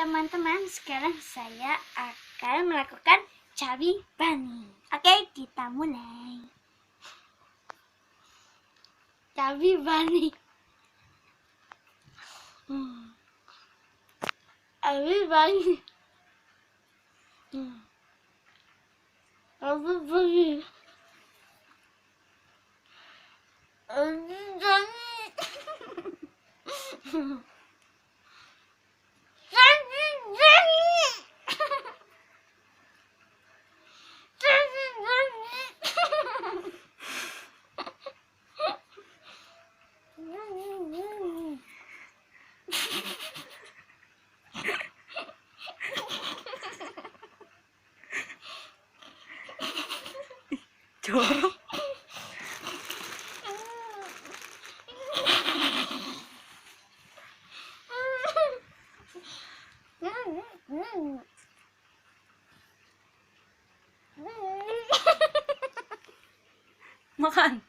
teman-teman, sekarang saya akan melakukan Chubby Bunny. Oke, kita mulai. Chubby Bunny. Chubby Bunny. Chubby Bunny. Chubby Bunny. Jorok. Makan.